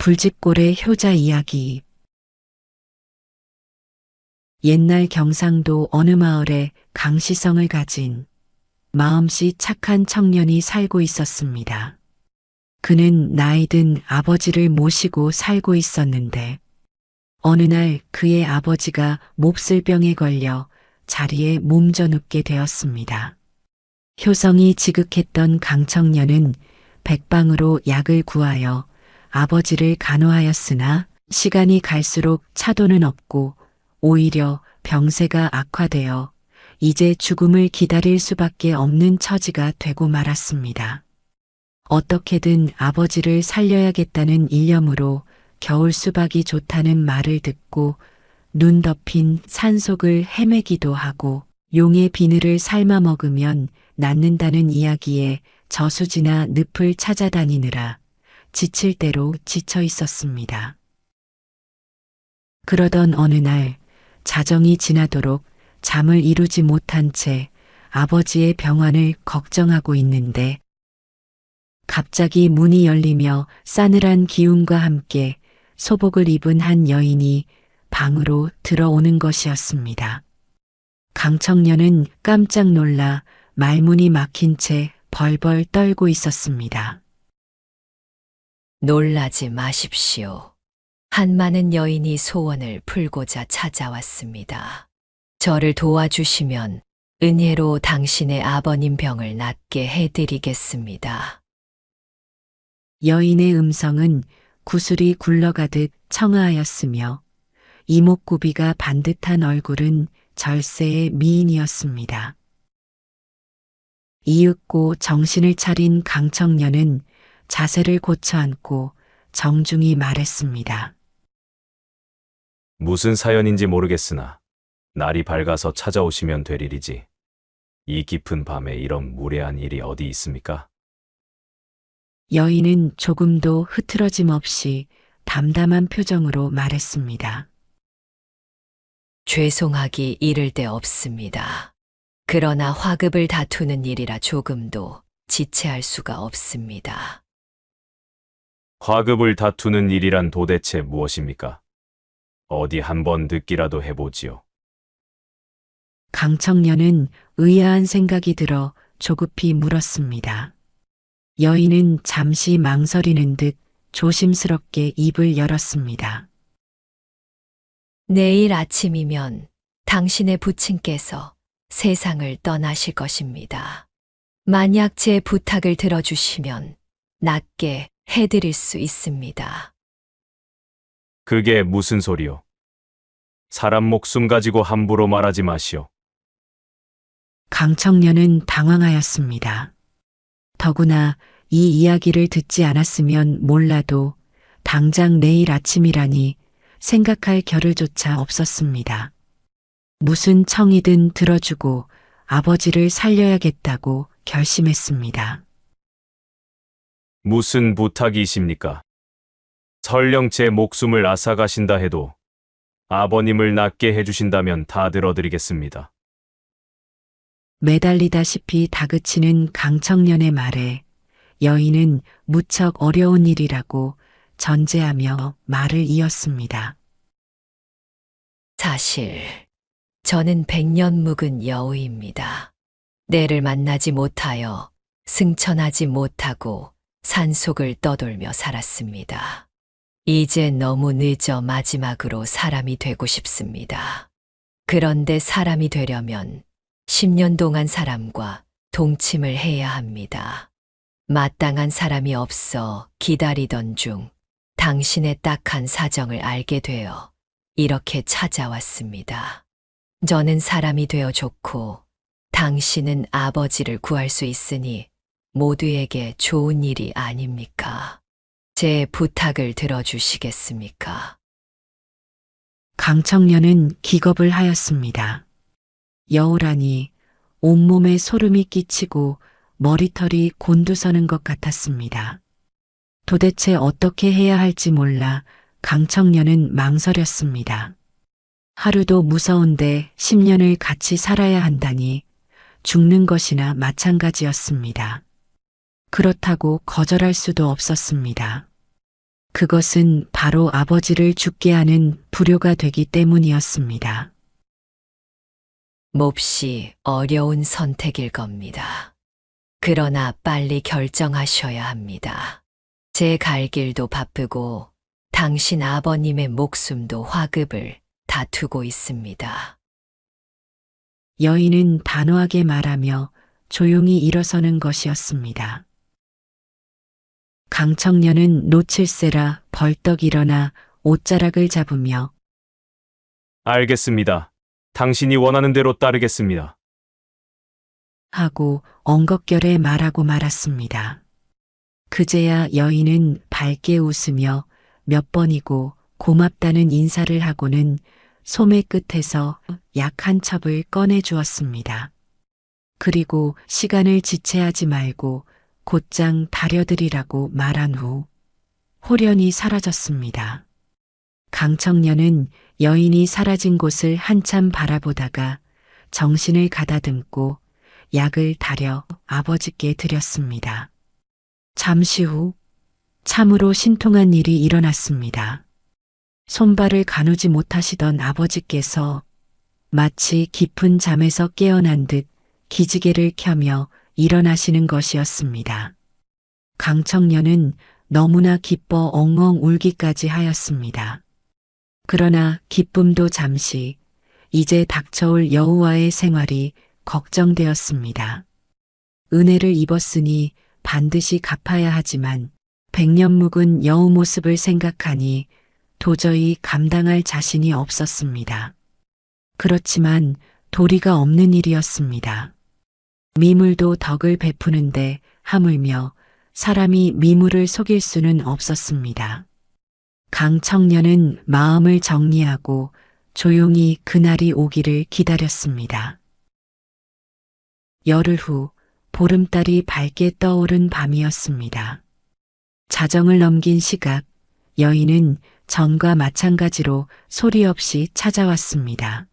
불집골의 효자 이야기. 옛날 경상도 어느 마을에 강시성을 가진 마음씨 착한 청년이 살고 있었습니다. 그는 나이든 아버지를 모시고 살고 있었는데 어느 날 그의 아버지가 몹쓸 병에 걸려 자리에 몸져 눕게 되었습니다. 효성이 지극했던 강청년은 백방으로 약을 구하여 아버지를 간호하였으나 시간이 갈수록 차도는 없고 오히려 병세가 악화되어 이제 죽음을 기다릴 수밖에 없는 처지가 되고 말았습니다. 어떻게든 아버지를 살려야겠다는 일념으로 겨울 수박이 좋다는 말을 듣고 눈 덮인 산속을 헤매기도 하고 용의 비늘을 삶아 먹으면 낫는다는 이야기에 저수지나 늪을 찾아다니느라 지칠 대로 지쳐 있었습니다. 그러던 어느 날 자정이 지나도록 잠을 이루지 못한 채 아버지의 병환을 걱정하고 있는데 갑자기 문이 열리며 싸늘한 기운과 함께 소복을 입은 한 여인이 방으로 들어오는 것이었습니다. 강청년은 깜짝 놀라 말문이 막힌 채 벌벌 떨고 있었습니다. 놀라지 마십시오. 한 많은 여인이 소원을 풀고자 찾아왔습니다. 저를 도와주시면 은혜로 당신의 아버님 병을 낫게 해드리겠습니다. 여인의 음성은 구슬이 굴러가듯 청아하였으며 이목구비가 반듯한 얼굴은 절세의 미인이었습니다. 이윽고 정신을 차린 강청년은 자세를 고쳐 앉고 정중히 말했습니다. 무슨 사연인지 모르겠으나 날이 밝아서 찾아오시면 될 일이지. 이 깊은 밤에 이런 무례한 일이 어디 있습니까? 여인은 조금도 흐트러짐 없이 담담한 표정으로 말했습니다. 죄송하기 이를 데 없습니다. 그러나 화급을 다투는 일이라 조금도 지체할 수가 없습니다. 화급을 다투는 일이란 도대체 무엇입니까? 어디 한번 듣기라도 해보지요. 강청년은 의아한 생각이 들어 조급히 물었습니다. 여인은 잠시 망설이는 듯 조심스럽게 입을 열었습니다. 내일 아침이면 당신의 부친께서 세상을 떠나실 것입니다. 만약 제 부탁을 들어주시면 낫게 해드릴 수 있습니다. 그게 무슨 소리요? 사람 목숨 가지고 함부로 말하지 마시오. 강청년은 당황하였습니다. 더구나 이 이야기를 듣지 않았으면 몰라도 당장 내일 아침이라니 생각할 겨를조차 없었습니다. 무슨 청이든 들어주고 아버지를 살려야겠다고 결심했습니다. 무슨 부탁이십니까? 설령 제 목숨을 앗아가신다 해도 아버님을 낫게 해주신다면 다 들어드리겠습니다. 매달리다시피 다그치는 강청년의 말에 여인은 무척 어려운 일이라고 전제하며 말을 이었습니다. 사실 저는 100년 묵은 여우입니다. 내를 만나지 못하여 승천하지 못하고 산속을 떠돌며 살았습니다. 이제 너무 늦어 마지막으로 사람이 되고 싶습니다. 그런데 사람이 되려면 10년 동안 사람과 동침을 해야 합니다. 마땅한 사람이 없어 기다리던 중 당신의 딱한 사정을 알게 되어 이렇게 찾아왔습니다. 저는 사람이 되어 좋고 당신은 아버지를 구할 수 있으니 모두에게 좋은 일이 아닙니까? 제 부탁을 들어주시겠습니까? 강청년은 기겁을 하였습니다. 여우라니 온몸에 소름이 끼치고 머리털이 곤두서는 것 같았습니다. 도대체 어떻게 해야 할지 몰라 강청년은 망설였습니다. 하루도 무서운데 10년을 같이 살아야 한다니 죽는 것이나 마찬가지였습니다. 그렇다고 거절할 수도 없었습니다. 그것은 바로 아버지를 죽게 하는 불효가 되기 때문이었습니다. 몹시 어려운 선택일 겁니다. 그러나 빨리 결정하셔야 합니다. 제 갈 길도 바쁘고 당신 아버님의 목숨도 화급을 다투고 있습니다. 여인은 단호하게 말하며 조용히 일어서는 것이었습니다. 강청년은 놓칠세라 벌떡 일어나 옷자락을 잡으며 알겠습니다. 당신이 원하는 대로 따르겠습니다. 하고 엉겁결에 말하고 말았습니다. 그제야 여인은 밝게 웃으며 몇 번이고 고맙다는 인사를 하고는 소매 끝에서 약 한 첩을 꺼내 주었습니다. 그리고 시간을 지체하지 말고 곧장 다려드리라고 말한 후 홀연히 사라졌습니다. 강청년은 여인이 사라진 곳을 한참 바라보다가 정신을 가다듬고 약을 다려 아버지께 드렸습니다. 잠시 후 참으로 신통한 일이 일어났습니다. 손발을 가누지 못하시던 아버지께서 마치 깊은 잠에서 깨어난 듯 기지개를 켜며 일어나시는 것이었습니다. 강청년은 너무나 기뻐 엉엉 울기까지 하였습니다. 그러나 기쁨도 잠시, 이제 닥쳐올 여우와의 생활이 걱정되었습니다. 은혜를 입었으니 반드시 갚아야 하지만 백년 묵은 여우 모습을 생각하니 도저히 감당할 자신이 없었습니다. 그렇지만 도리가 없는 일이었습니다. 미물도 덕을 베푸는데 하물며 사람이 미물을 속일 수는 없었습니다. 강청년은 마음을 정리하고 조용히 그날이 오기를 기다렸습니다. 열흘 후 보름달이 밝게 떠오른 밤이었습니다. 자정을 넘긴 시각, 여인은 전과 마찬가지로 소리 없이 찾아왔습니다.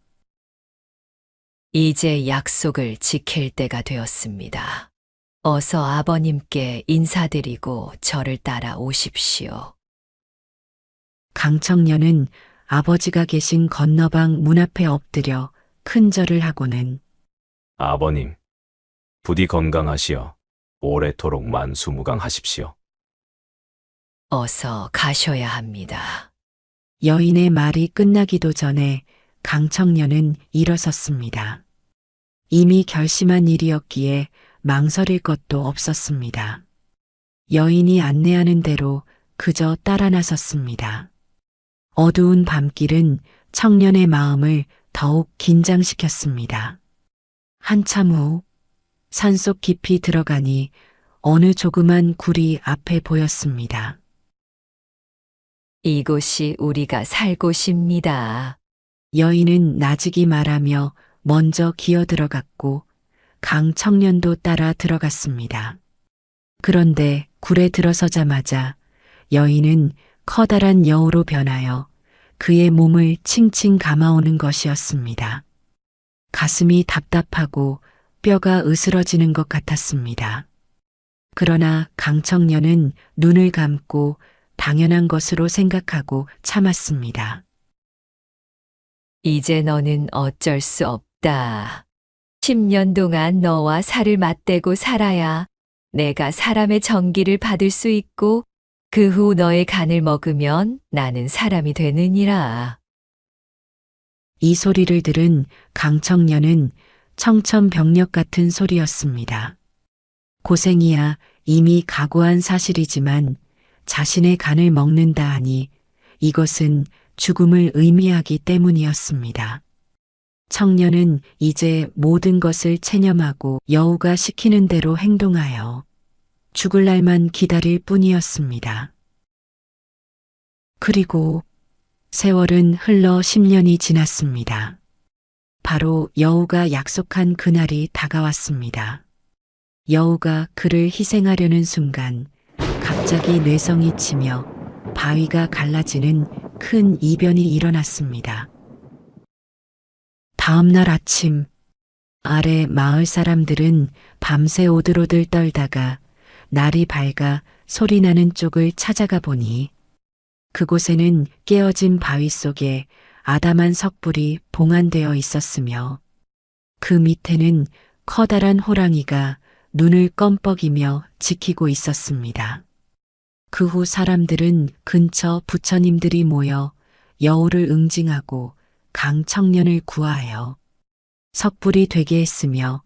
이제 약속을 지킬 때가 되었습니다. 어서 아버님께 인사드리고 저를 따라 오십시오. 강청년은 아버지가 계신 건너방 문 앞에 엎드려 큰 절을 하고는 아버님, 부디 건강하시어 오래도록 만수무강하십시오. 어서 가셔야 합니다. 여인의 말이 끝나기도 전에 강청년은 일어섰습니다. 이미 결심한 일이었기에 망설일 것도 없었습니다. 여인이 안내하는 대로 그저 따라 나섰습니다. 어두운 밤길은 청년의 마음을 더욱 긴장시켰습니다. 한참 후 산속 깊이 들어가니 어느 조그만 굴이 앞에 보였습니다. 이곳이 우리가 살 곳입니다. 여인은 나직이 말하며 먼저 기어 들어갔고 강청년도 따라 들어갔습니다. 그런데 굴에 들어서자마자 여인은 커다란 여우로 변하여 그의 몸을 칭칭 감아오는 것이었습니다. 가슴이 답답하고 뼈가 으스러지는 것 같았습니다. 그러나 강청년은 눈을 감고 당연한 것으로 생각하고 참았습니다. 이제 너는 어쩔 수 없다. 10년 동안 너와 살을 맞대고 살아야 내가 사람의 정기를 받을 수 있고 그 후 너의 간을 먹으면 나는 사람이 되느니라. 이 소리를 들은 강청년은 청천벽력 같은 소리였습니다. 고생이야 이미 각오한 사실이지만 자신의 간을 먹는다 하니 이것은 죽음을 의미하기 때문이었습니다. 청년은 이제 모든 것을 체념하고 여우가 시키는 대로 행동하여 죽을 날만 기다릴 뿐이었습니다. 그리고 세월은 흘러 10년이 지났습니다. 바로 여우가 약속한 그날이 다가왔습니다. 여우가 그를 희생하려는 순간 갑자기 뇌성이 치며 바위가 갈라지는 큰 이변이 일어났습니다. 다음 날 아침, 아래 마을 사람들은 밤새 오들오들 떨다가 날이 밝아 소리나는 쪽을 찾아가 보니 그곳에는 깨어진 바위 속에 아담한 석불이 봉안되어 있었으며 그 밑에는 커다란 호랑이가 눈을 껌뻑이며 지키고 있었습니다. 그 후 사람들은 근처 부처님들이 모여 여우를 응징하고 강청년을 구하여 석불이 되게 했으며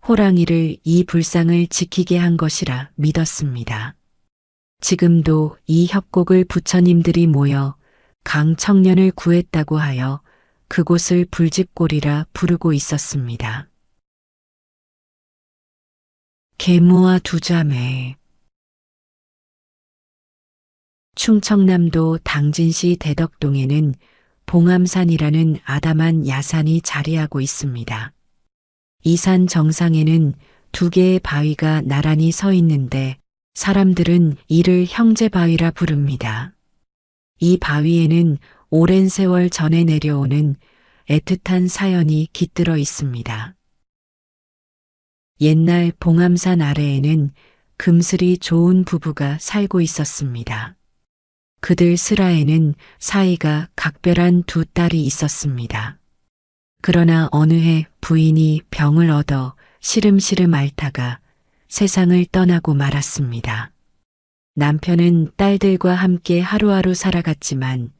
호랑이를 이 불상을 지키게 한 것이라 믿었습니다. 지금도 이 협곡을 부처님들이 모여 강청년을 구했다고 하여 그곳을 불집골이라 부르고 있었습니다. 계모와 두 자매. 충청남도 당진시 대덕동에는 봉암산이라는 아담한 야산이 자리하고 있습니다. 이 산 정상에는 두 개의 바위가 나란히 서 있는데 사람들은 이를 형제바위라 부릅니다. 이 바위에는 오랜 세월 전에 내려오는 애틋한 사연이 깃들어 있습니다. 옛날 봉암산 아래에는 금슬이 좋은 부부가 살고 있었습니다. 그들 슬하에는 사이가 각별한 두 딸이 있었습니다. 그러나 어느 해 부인이 병을 얻어 시름시름 앓다가 세상을 떠나고 말았습니다. 남편은 딸들과 함께 하루하루 살아갔지만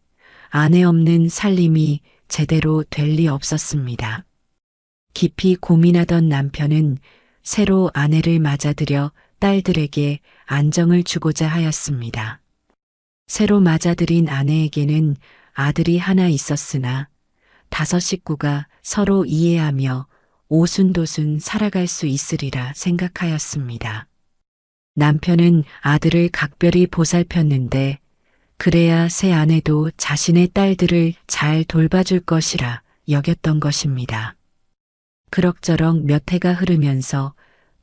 아내 없는 살림이 제대로 될 리 없었습니다. 깊이 고민하던 남편은 새로 아내를 맞아들여 딸들에게 안정을 주고자 하였습니다. 새로 맞아들인 아내에게는 아들이 하나 있었으나 5 식구가 서로 이해하며 오순도순 살아갈 수 있으리라 생각하였습니다. 남편은 아들을 각별히 보살폈는데 그래야 새 아내도 자신의 딸들을 잘 돌봐줄 것이라 여겼던 것입니다. 그럭저럭 몇 해가 흐르면서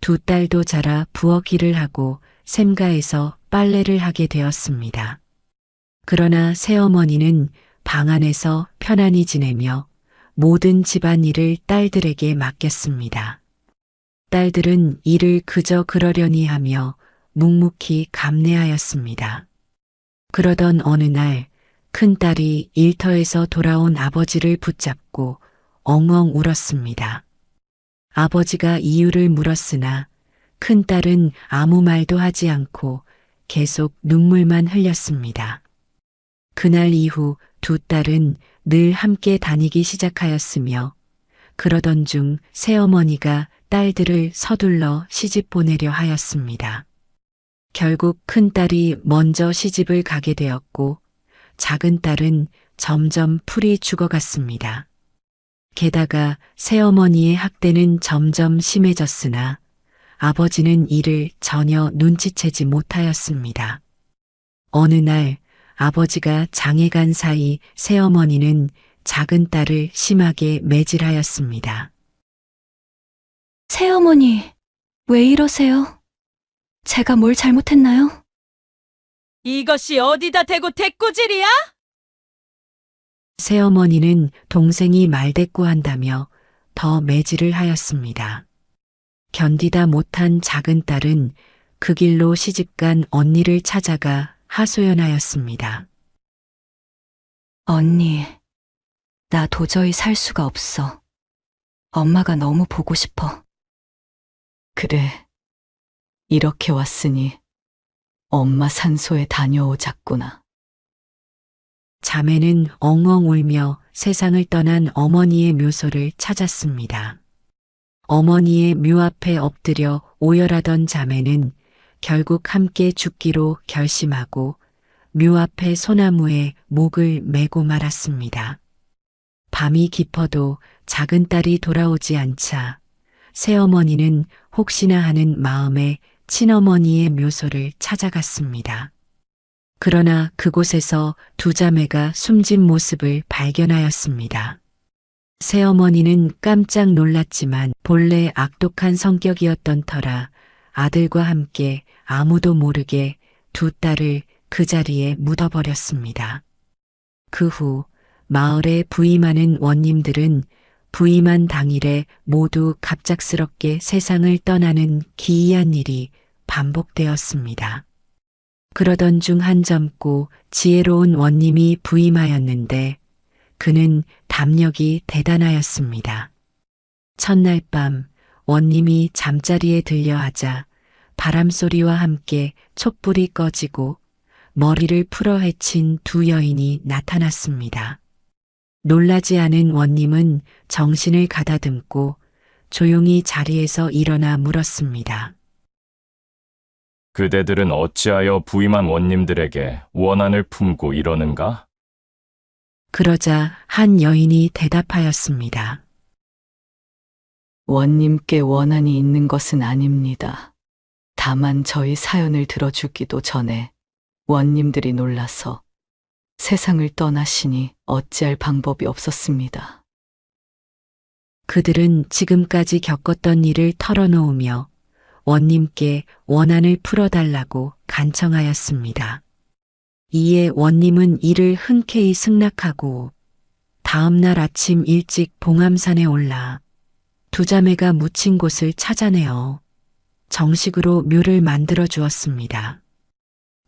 두 딸도 자라 부엌 일을 하고 샘가에서 빨래를 하게 되었습니다. 그러나 새어머니는 방 안에서 편안히 지내며 모든 집안일을 딸들에게 맡겼습니다. 딸들은 일을 그저 그러려니 하며 묵묵히 감내하였습니다. 그러던 어느 날 큰딸이 일터에서 돌아온 아버지를 붙잡고 엉엉 울었습니다. 아버지가 이유를 물었으나 큰딸은 아무 말도 하지 않고 계속 눈물만 흘렸습니다. 그날 이후 두 딸은 늘 함께 다니기 시작하였으며 그러던 중 새어머니가 딸들을 서둘러 시집 보내려 하였습니다. 결국 큰딸이 먼저 시집을 가게 되었고 작은 딸은 점점 풀이 죽어갔습니다. 게다가 새어머니의 학대는 점점 심해졌으나 아버지는 이를 전혀 눈치채지 못하였습니다. 어느 날 아버지가 장에 간 사이 새어머니는 작은 딸을 심하게 매질하였습니다. 새어머니, 왜 이러세요? 제가 뭘 잘못했나요? 이것이 어디다 대고 대꾸질이야? 새어머니는 동생이 말대꾸한다며 더 매질을 하였습니다. 견디다 못한 작은 딸은 그 길로 시집간 언니를 찾아가 하소연하였습니다. 언니, 나 도저히 살 수가 없어. 엄마가 너무 보고 싶어. 그래, 이렇게 왔으니 엄마 산소에 다녀오자꾸나. 자매는 엉엉 울며 세상을 떠난 어머니의 묘소를 찾았습니다. 어머니의 묘 앞에 엎드려 오열하던 자매는 결국 함께 죽기로 결심하고 묘 앞의 소나무에 목을 메고 말았습니다. 밤이 깊어도 작은 딸이 돌아오지 않자 새어머니는 혹시나 하는 마음에 친어머니의 묘소를 찾아갔습니다. 그러나 그곳에서 두 자매가 숨진 모습을 발견하였습니다. 새어머니는 깜짝 놀랐지만 본래 악독한 성격이었던 터라 아들과 함께 아무도 모르게 두 딸을 그 자리에 묻어버렸습니다. 그 후 마을에 부임하는 원님들은 부임한 당일에 모두 갑작스럽게 세상을 떠나는 기이한 일이 반복되었습니다. 그러던 중 한 젊고 지혜로운 원님이 부임하였는데 그는 담력이 대단하였습니다. 첫날 밤 원님이 잠자리에 들려하자 바람소리와 함께 촛불이 꺼지고 머리를 풀어 헤친 두 여인이 나타났습니다. 놀라지 않은 원님은 정신을 가다듬고 조용히 자리에서 일어나 물었습니다. 그대들은 어찌하여 부임한 원님들에게 원한을 품고 이러는가? 그러자 한 여인이 대답하였습니다. 원님께 원한이 있는 것은 아닙니다. 다만 저희 사연을 들어주기도 전에 원님들이 놀라서 세상을 떠나시니 어찌할 방법이 없었습니다. 그들은 지금까지 겪었던 일을 털어놓으며 원님께 원한을 풀어달라고 간청하였습니다. 이에 원님은 이를 흔쾌히 승낙하고 다음날 아침 일찍 봉암산에 올라 두 자매가 묻힌 곳을 찾아내어 정식으로 묘를 만들어 주었습니다.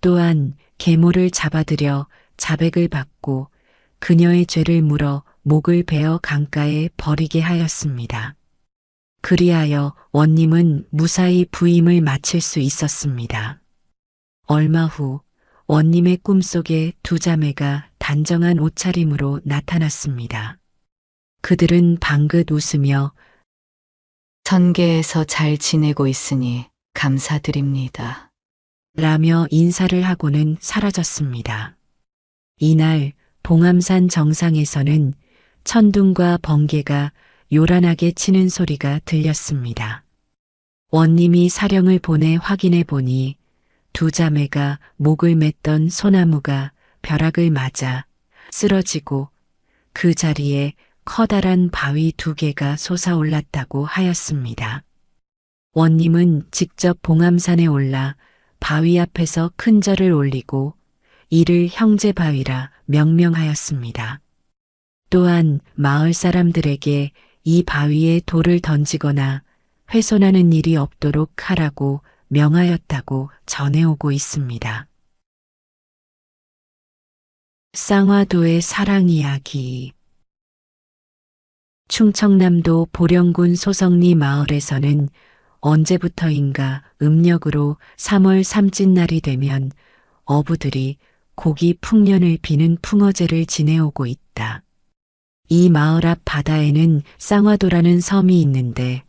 또한 계모를 잡아들여 자백을 받고 그녀의 죄를 물어 목을 베어 강가에 버리게 하였습니다. 그리하여 원님은 무사히 부임을 마칠 수 있었습니다. 얼마 후 원님의 꿈속에 두 자매가 단정한 옷차림으로 나타났습니다. 그들은 방긋 웃으며 선계에서 잘 지내고 있으니 감사드립니다. 라며 인사를 하고는 사라졌습니다. 이날 봉암산 정상에서는 천둥과 번개가 요란하게 치는 소리가 들렸습니다. 원님이 사령을 보내 확인해 보니 두 자매가 목을 맸던 소나무가 벼락을 맞아 쓰러지고 그 자리에 커다란 바위 두 개가 솟아올랐다고 하였습니다. 원님은 직접 봉암산에 올라 바위 앞에서 큰 절을 올리고 이를 형제바위라 명명하였습니다. 또한 마을 사람들에게 이 바위에 돌을 던지거나 훼손하는 일이 없도록 하라고 명하였다고 전해오고 있습니다. 쌍화도의 사랑 이야기. 충청남도 보령군 소성리 마을에서는 언제부터인가 음력으로 3월 삼진날이 되면 어부들이 고기 풍년을 비는 풍어제를 지내오고 있다. 이 마을 앞 바다에는 쌍화도라는 섬이 있는데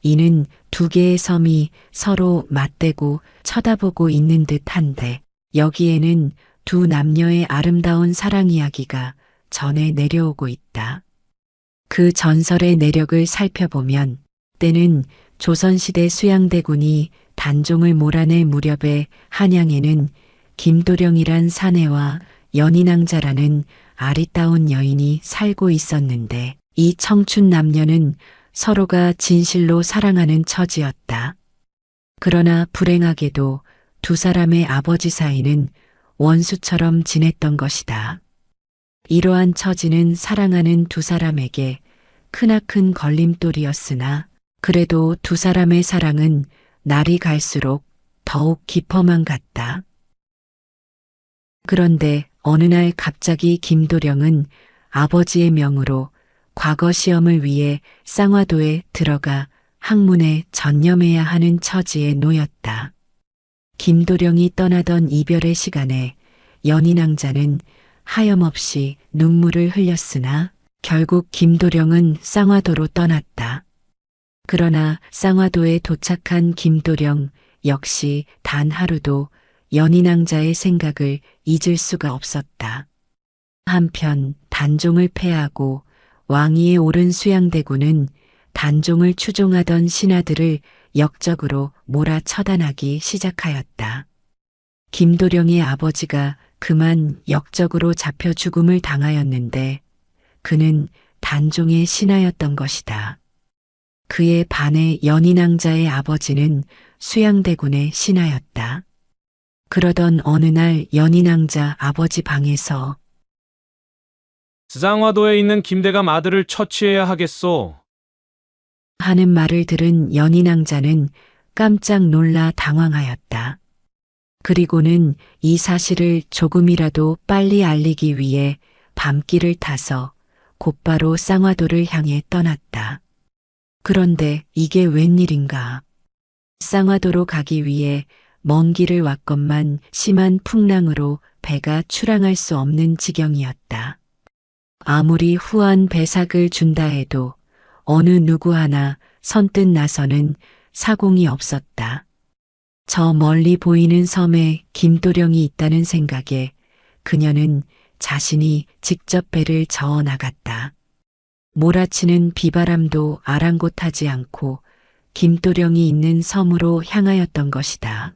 이는 두 개의 섬이 서로 맞대고 쳐다보고 있는 듯한데 여기에는 두 남녀의 아름다운 사랑 이야기가 전해 내려오고 있다. 그 전설의 내력을 살펴보면 때는 조선시대 수양대군이 단종을 몰아낼 무렵에 한양에는 김도령이란 사내와 연인왕자라는 아리따운 여인이 살고 있었는데 이 청춘 남녀는 서로가 진실로 사랑하는 처지였다. 그러나 불행하게도 두 사람의 아버지 사이는 원수처럼 지냈던 것이다. 이러한 처지는 사랑하는 두 사람에게 크나큰 걸림돌이었으나 그래도 두 사람의 사랑은 날이 갈수록 더욱 깊어만 갔다. 그런데 어느 날 갑자기 김도령은 아버지의 명으로 과거 시험을 위해 쌍화도에 들어가 학문에 전념해야 하는 처지에 놓였다. 김도령이 떠나던 이별의 시간에 연인왕자는 하염없이 눈물을 흘렸으나 결국 김도령은 쌍화도로 떠났다. 그러나 쌍화도에 도착한 김도령 역시 단 하루도 연인왕자의 생각을 잊을 수가 없었다. 한편 단종을 패하고 왕위에 오른 수양대군은 단종을 추종하던 신하들을 역적으로 몰아처단하기 시작하였다. 김도령의 아버지가 그만 역적으로 잡혀 죽음을 당하였는데 그는 단종의 신하였던 것이다. 그에 반해 연인왕자의 아버지는 수양대군의 신하였다. 그러던 어느 날 연인왕자 아버지 방에서 쌍화도에 있는 김대감 아들을 처치해야 하겠소. 하는 말을 들은 연인왕자는 깜짝 놀라 당황하였다. 그리고는 이 사실을 조금이라도 빨리 알리기 위해 밤길을 타서 곧바로 쌍화도를 향해 떠났다. 그런데 이게 웬일인가? 쌍화도로 가기 위해 먼 길을 왔건만 심한 풍랑으로 배가 출항할 수 없는 지경이었다. 아무리 후한 배삭을 준다 해도 어느 누구 하나 선뜻 나서는 사공이 없었다. 저 멀리 보이는 섬에 김도령이 있다는 생각에 그녀는 자신이 직접 배를 저어 나갔다. 몰아치는 비바람도 아랑곳하지 않고 김도령이 있는 섬으로 향하였던 것이다.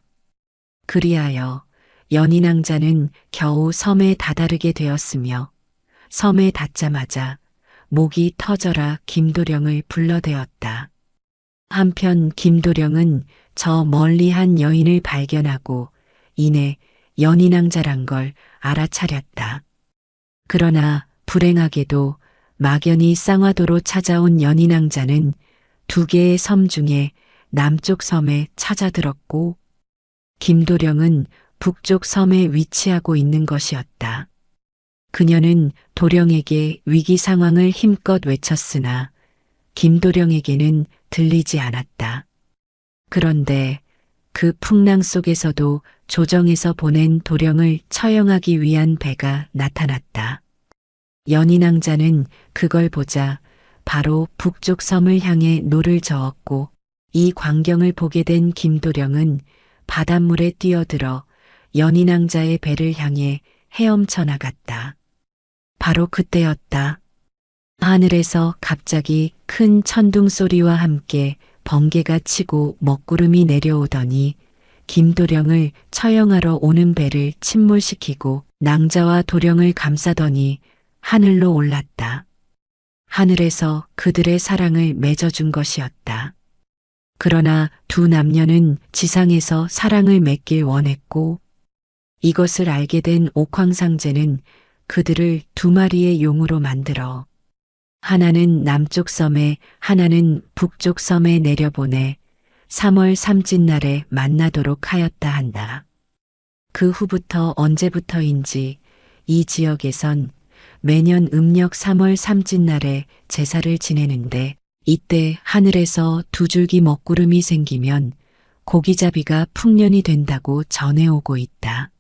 그리하여 연인왕자는 겨우 섬에 다다르게 되었으며 섬에 닿자마자 목이 터져라 김도령을 불러대었다. 한편 김도령은 저 멀리 한 여인을 발견하고 이내 연인왕자란 걸 알아차렸다. 그러나 불행하게도 막연히 쌍화도로 찾아온 연인왕자는 두 개의 섬 중에 남쪽 섬에 찾아들었고 김도령은 북쪽 섬에 위치하고 있는 것이었다. 그녀는 도령에게 위기 상황을 힘껏 외쳤으나 김도령에게는 들리지 않았다. 그런데 그 풍랑 속에서도 조정에서 보낸 도령을 처형하기 위한 배가 나타났다. 연인왕자는 그걸 보자 바로 북쪽 섬을 향해 노를 저었고 이 광경을 보게 된 김도령은 바닷물에 뛰어들어 연인왕자의 배를 향해 헤엄쳐 나갔다. 바로 그때였다. 하늘에서 갑자기 큰 천둥 소리와 함께 번개가 치고 먹구름이 내려오더니 김도령을 처형하러 오는 배를 침몰시키고 낭자와 도령을 감싸더니 하늘로 올랐다. 하늘에서 그들의 사랑을 맺어준 것이었다. 그러나 두 남녀는 지상에서 사랑을 맺길 원했고 이것을 알게 된 옥황상제는 그들을 두 마리의 용으로 만들어 하나는 남쪽 섬에 하나는 북쪽 섬에 내려보내 3월 삼짓날에 만나도록 하였다 한다. 그 후부터 언제부터인지 이 지역에선 매년 음력 3월 삼짓날에 제사를 지내는데 이때 하늘에서 두 줄기 먹구름이 생기면 고기잡이가 풍년이 된다고 전해오고 있다.